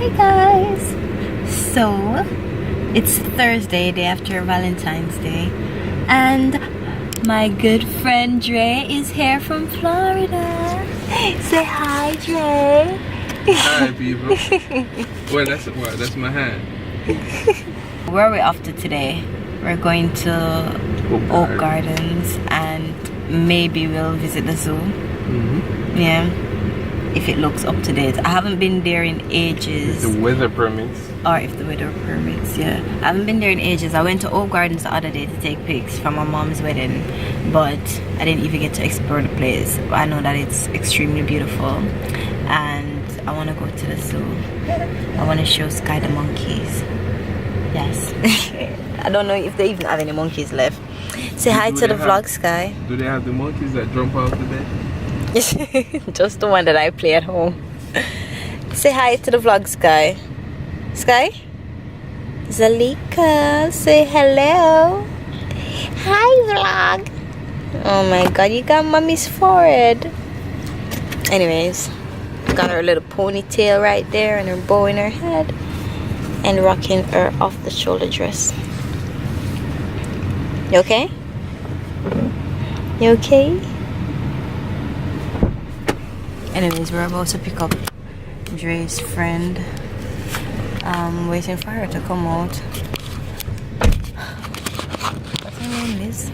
Hi guys! So, it's Thursday, day after Valentine's Day, and my good friend Dre is here from Florida. Say hi, Dre! Hi people. Well, that's my hand. Where are we off to today? We're going to Oak Gardens and maybe we'll visit the zoo. Yeah, if it looks up to date. I haven't been there in ages. The weather permits. Or if the weather permits, yeah. I haven't been there in ages. I went to Oak Gardens the other day to take pics from my mom's wedding, but I didn't even get to explore the place. I know that it's extremely beautiful and I want to go to the zoo. I want to show Sky the monkeys. Yes. I don't know if they even have any monkeys left. Say hi to the vlog, Sky. Do they have the monkeys that jump out the bed? Just the one that I play at home. Say hi to the vlog, Sky. Sky? Zalika, say hello. Hi, vlog. Oh my god, you got mommy's forehead. Anyways, got her little ponytail right there and her bow in her head and rocking her off the shoulder dress. You okay? You okay? Anyways, we're about to pick up Dre's friend. I'm waiting for her to come out. What's her name, Liz?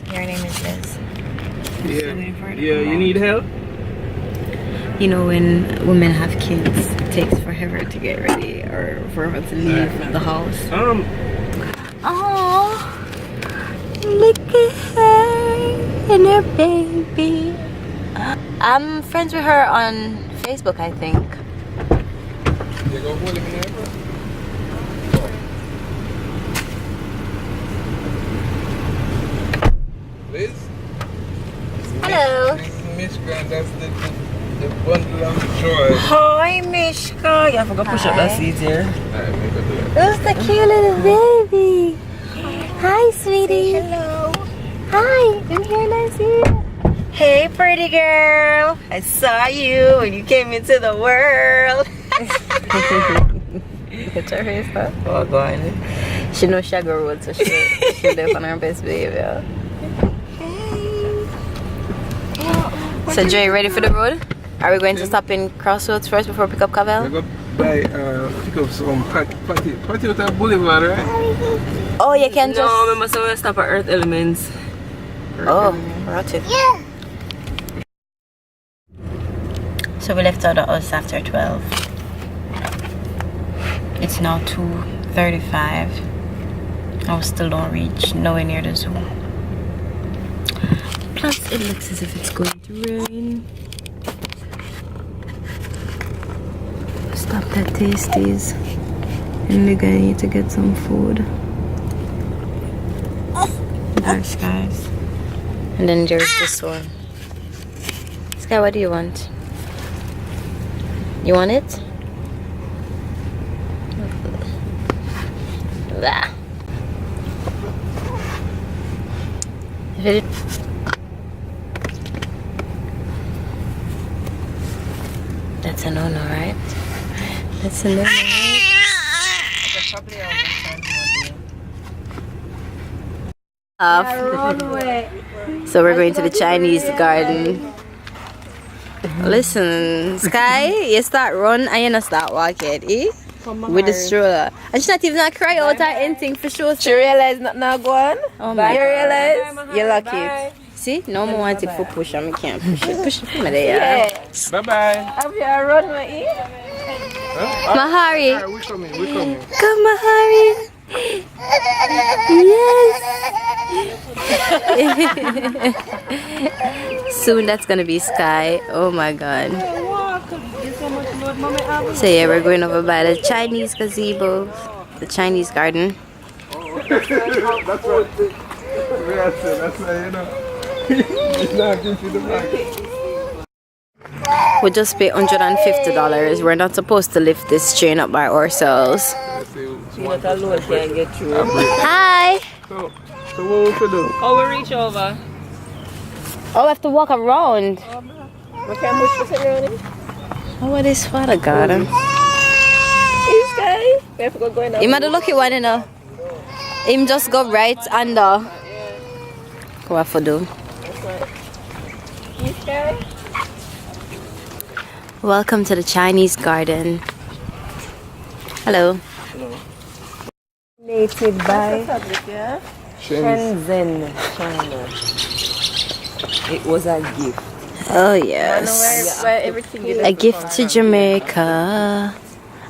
Your name is Liz. Yeah, you need help? You know, when women have kids, it takes forever to get ready or forever to leave the house. Oh, look at her and her baby. I'm friends with her on Facebook, I think. You go hold him in there, bro. Liz? Hello. This is Mishka and that's the bundle of joy. Hi, Mishka. Yeah, I forgot to push up that seat here. Alright, make her do it. Who's the cute little baby? Hi, sweetie. Hello. Hi, I'm here, Nancy. Hey, pretty girl. I saw you when you came into the world. Look at her face, oh, go on. She knows she go road, so she live on her best behavior. So, Jay, ready for the road? Are we going to stop in Crossroads first before we pick up Cavell? We're going to pick up some patio Boulevard, right? Oh, you can just... No, we must stop at Earth Elements. Oh, rotten. Yeah. So we left out the house after 12. It's now 2:35. I still don't reach nowhere near the zoo. Plus, it looks as if it's going to rain. Stopped at Tasties, and we're gonna need to get some food. Dark skies. And then there's this one. Sky, what do you want? You want it? Blah. That's a no-no, right? That's a no-no, right? So we're going to the Chinese garden. Listen, Sky, you start run and you not start walking, eh? With the stroller. And she not even not cry out or anything for sure. She realized not now go on. Oh my You God. realize? You're lucky. See? No more want it for push and I can't push it. Push it from there. Yeah. Bye-bye. Have you run my ear? Mahari. Alright, we're coming. Come, Mahari. Yes. Soon that's gonna be Sky. Oh my God. So yeah, we're going over by the Chinese gazebo, the Chinese garden. That's right. That's how you know. He's not giving you the back. We just paid $150. We're not supposed to lift this chain up by ourselves. Not alone can get through. Hi. So what we should do? How we reach over? Oh, we have to walk around. We can push this around. Oh, what is Father God? We have to go going up. Him are the lucky one, you know. Him just go right under. What for do? You scared? Welcome to the Chinese garden. Hello. Donated by Shenzhen. Shenzhen, China. It was a gift. Oh yes. Where everything is A gift to Jamaica.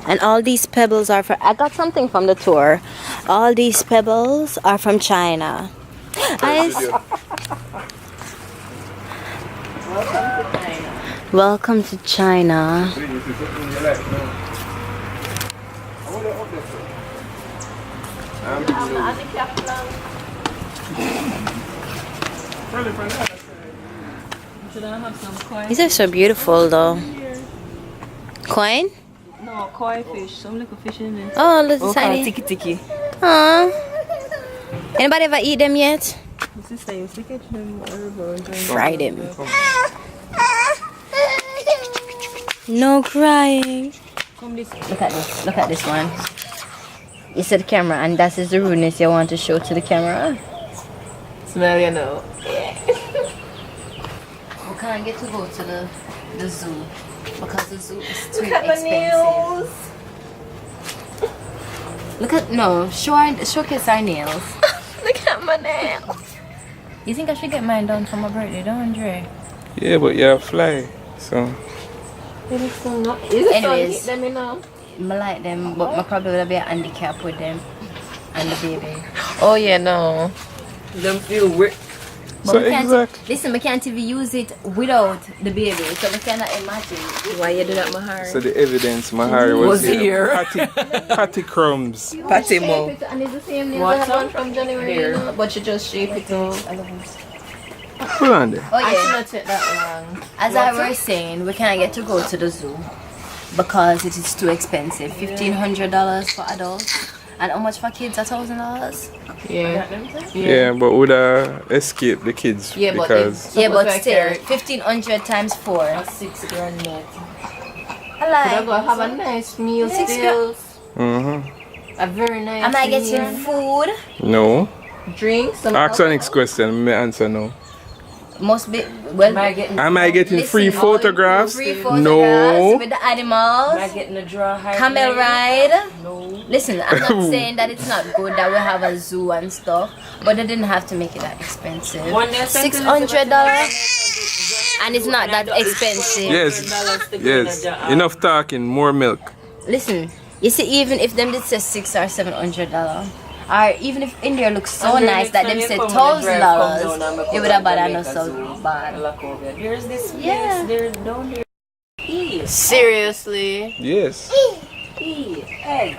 And all these pebbles are from... I got something from the tour. All these pebbles are from China. Welcome to China. Should I have some koi? These are so beautiful though. Coin? No, koi fish. Some little fish in there. Oh, little tiny. Tiki tiki. Aww. Anybody ever eat them yet? This is saying, we catch them over and Fry them. No crying. Come this. Look at this. Look at this one. You see the camera, and that is the rudeness you want to show to the camera. Smell, you know. We can't get to go to the zoo because the zoo is too Look at my nails. Look at showcase our nails. Look at my nails. You think I should get mine done for my birthday, don't you? Yeah, but you're a fly, so. It is so not. Is it Anyways. so? Let me know. I like them, but I probably will be a handicap with them and the baby. Oh yeah, no. Them feel weird. But So we can't, exact. listen, we can't even use it without the baby, so we cannot imagine. Why you do that, Mahari? So the evidence, Mahari was, Was here. Patty crumbs. Patty mo. And it's the same nails What I have song? one from January, Here. you know, but you just shape it up. Hold on there. Oh I should yeah, not take that long. as I was saying, we can't get to go to the zoo because it is too expensive. $1,500 for adults. And how much for kids? $1,000? Yeah. Yeah, but would escape the kids Yeah, but because Yeah, but like still, carrot. 1,500 times 4. $6 grand net. I Could I go like. have a nice meal Six still? mm-hmm. A very nice Am I getting meal. food? No. Drinks? Some Ask the next question, me answer no. Must be. Well, Am I getting listen, free photographs? free photographs No. with the animals. Am I getting a draw high? Camel ride. No. Listen, I'm not saying that it's not good that we have a zoo and stuff, but they didn't have to make it that expensive. $600, and it's not that expensive. Yes. Yes. Enough talking, more milk. Listen, you see, even if them did say $600 or $700, or even if India looks so nice that them said $1,000, it would have been not so bad. There's this place. Yeah. There's down there. Seriously. Yes. Egg.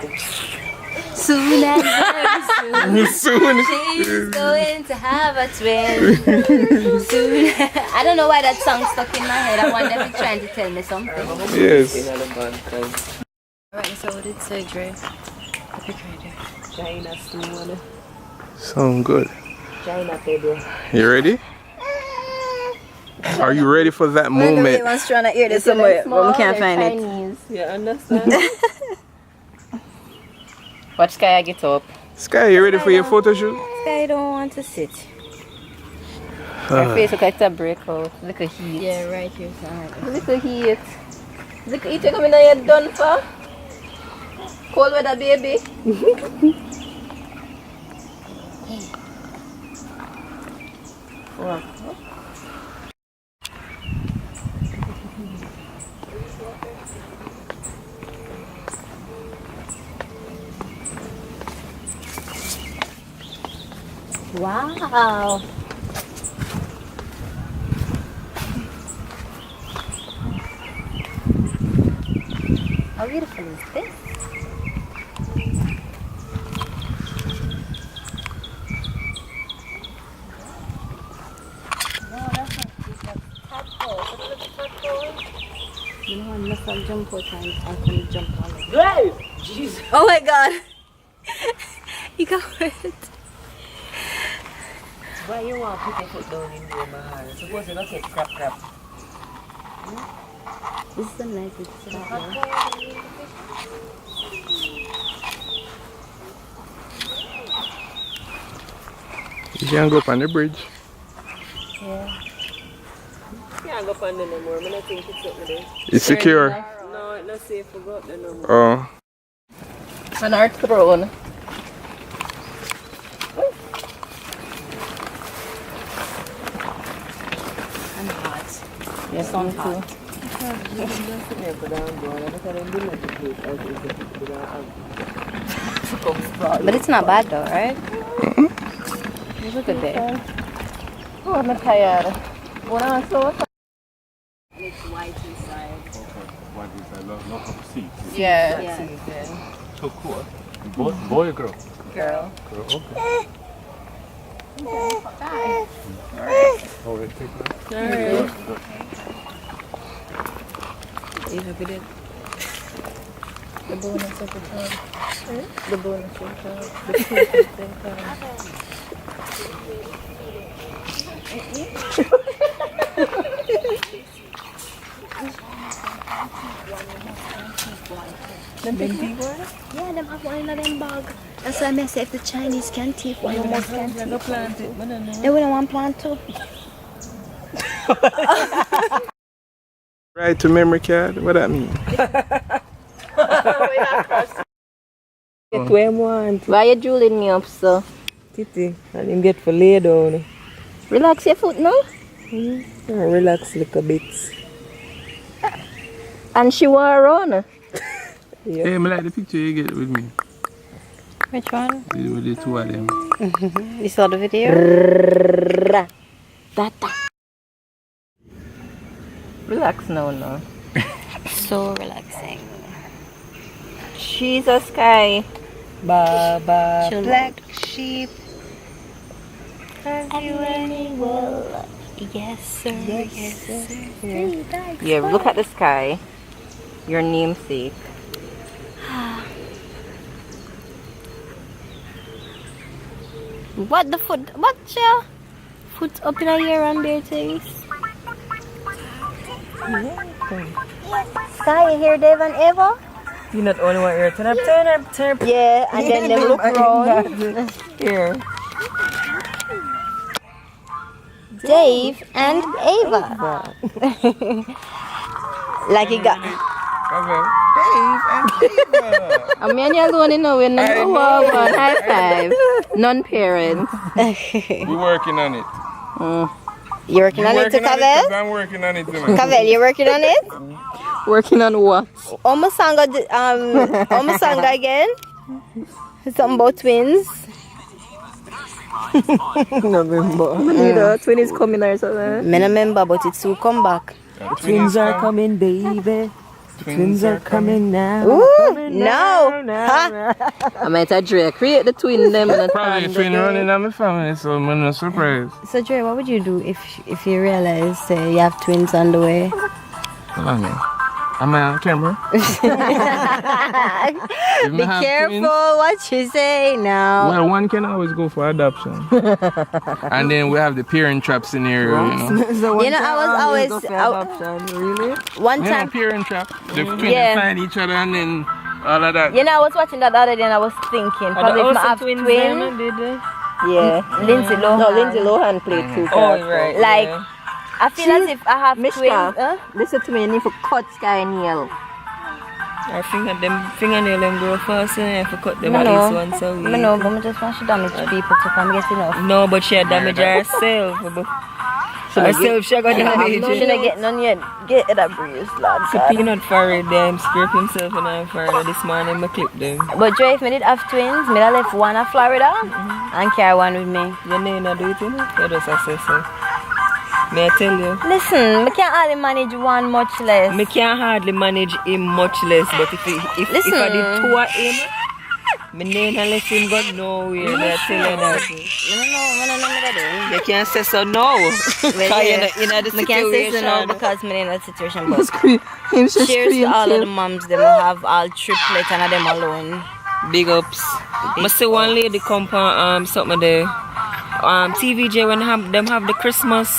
Soon as very soon. Soon. She's going to have a twin. Soon. I don't know why that song stuck in my head. I wonder if it's trying to tell me something. Yes. Alright, so what did surgery? Look right there. China soon. Sound good. China baby. You ready? Are you ready for that moment? Everyone's trying to hear this somewhere, but we can't find it. You understand? Watch Sky get up. Sky, you ready for your photo shoot? I don't want to sit. Her face look like it's a breakout. Look at heat. Yeah, right here. Look at heat. Look at heat coming out your done for. Cold weather baby. Wow. Wow. How beautiful is this? Wow, that's not tadpole. What is a tadpole? You know, unless I jump out and I can jump on it. Hey! Jesus. Oh my god! You got hurt. Why you want to put your foot down in there, man? Suppose you don't get crap. This is a nice You can go up on the bridge. Yeah. Can't go up on there no more. I don't think it's up there. It's secure. No, it's not safe to go up there no more. Oh. On our throne. And hot. Yes, sun too. But it's not bad though, right? It was a good day. Oh, I'm tired. What am I so tired? It's white inside. What is that? Look up seats. Yeah. Yeah. So cool. Boy or girl? Girl. Girl, okay. Oh, take that. Alright. Good. You happy then? The bonus of the time. The bonus of the time. The bonus of the Yeah, them have one in them bag. That's why I say if the Chinese can take one, the most can take. plant it, but I don't know. They wouldn't want plant too. Right to memory card? What that mean? Get where I want. Why you drooling me up, so? Titi, I didn't get for lay down. Relax your foot now. Relax a little bit. And she want to run. Hey, I like the picture you get with me. Which one? With the two of them. You saw the video? Relax now, no. So relaxing. Jesus, Sky. Baba. Black sheep. Have you any wool? Yes, sir. Yes, sir. Yeah, look at the sky. Your namesake. What the foot? What your foot up in a ear and bare things? Sky, you hear Dave and Eva? You're not only one ear. Turn up. Yeah, and then they look round. Here. Dave and Eva. Like he got. I mean, you're alone, you know, we're number one. High five. Non-parents. We're working on it. You working on it too, Cavell? I'm working on it too. Cavell, you working on it? Working on what? Omasanga again? Something about twins. November. Twin is coming or something. I don't remember, but it's will come back. Twins are coming, baby. Twins are coming now. Ooh, no. Huh? I might have Drake create the twin them and Probably a twin running on my family, so I'm not surprised. So, Dre, what would you do if you realize you have twins on the way? Come on, man. I'm on camera. Be careful what you say now. Well, one can always go for adoption. And then we have the parent trap scenario, you know. You know, I was always really? one Yeah, time. parent trap. The twins Yeah. find each other and then all of that. You know, I was watching that the other day and I was thinking, probably if I have twins. Yeah, Lindsay Lohan. No, Lindsay Lohan played two characters. right. Like, I feel as if I have Mishka, twins. listen to me, you need to cut Sky nail. Our fingernail them grow fast and I have to cut them I at know. least once a week. I know, but I just want to damage people to come get enough. No, but she had damaged herself. Herself, she got damaged. No, she not get none yet. Get that bruise, lad. So peanut furry them scrape himself and I furry this morning I clip them. But Dre, if I did have twins, I left one in Florida and carry one with me. You know not do it, you know? You just assess it. May I tell you? Listen, I can't hardly manage one, much less. Me can't hardly manage him much less, but if I did two of him, me name and let him go nowhere. May I tell you that? I don't know what I You can't say so no. Because you're not in the I can't say so now situation. because I'm in that situation. But Him just cheers to all of the moms, them who have all triplets and them alone. Big ups. I see one lady come on something there. TVJ when them have the Christmas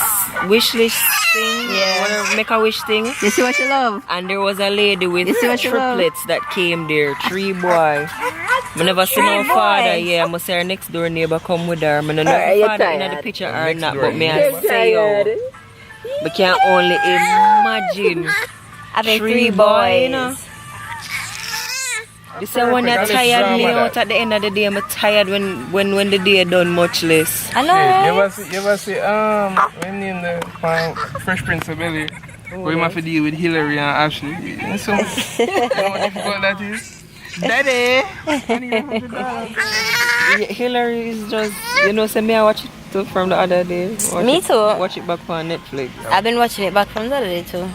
wish list thing, Yeah. make a wish thing, You see what you love? and there was a lady with You see what you love? triplets that came there, 3 boys. I never see no father, yeah. I must say her next door neighbor come with her. I don't know if you father in the tired? picture Her or next not, door but me neighbor. I say yo. But can only imagine Having 3 three boys, boys. you know. They say when you're Perfect. tired, me Drama out at the end of the day, I'm tired when the day done much less. I know, Hey, right? you ever see when in the Fresh Prince of Bel-Air, where you have to deal with Hillary and Ashley. You know, so, you know how difficult that is? Daddy! I need $100. Yeah, Hillary is just, you know, say me I watch it too from the other day. Me too. Watch it back on Netflix. I've been watching it back from the other day too.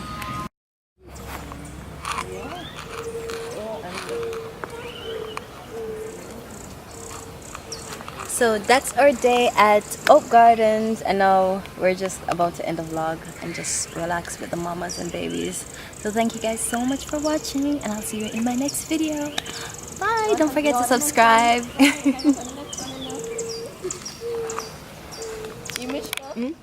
So that's our day at Oak Gardens, and now we're just about to end the vlog and just relax with the mamas and babies. So thank you guys so much for watching, and I'll see you in my next video. Bye! Don't forget to subscribe. You missed that?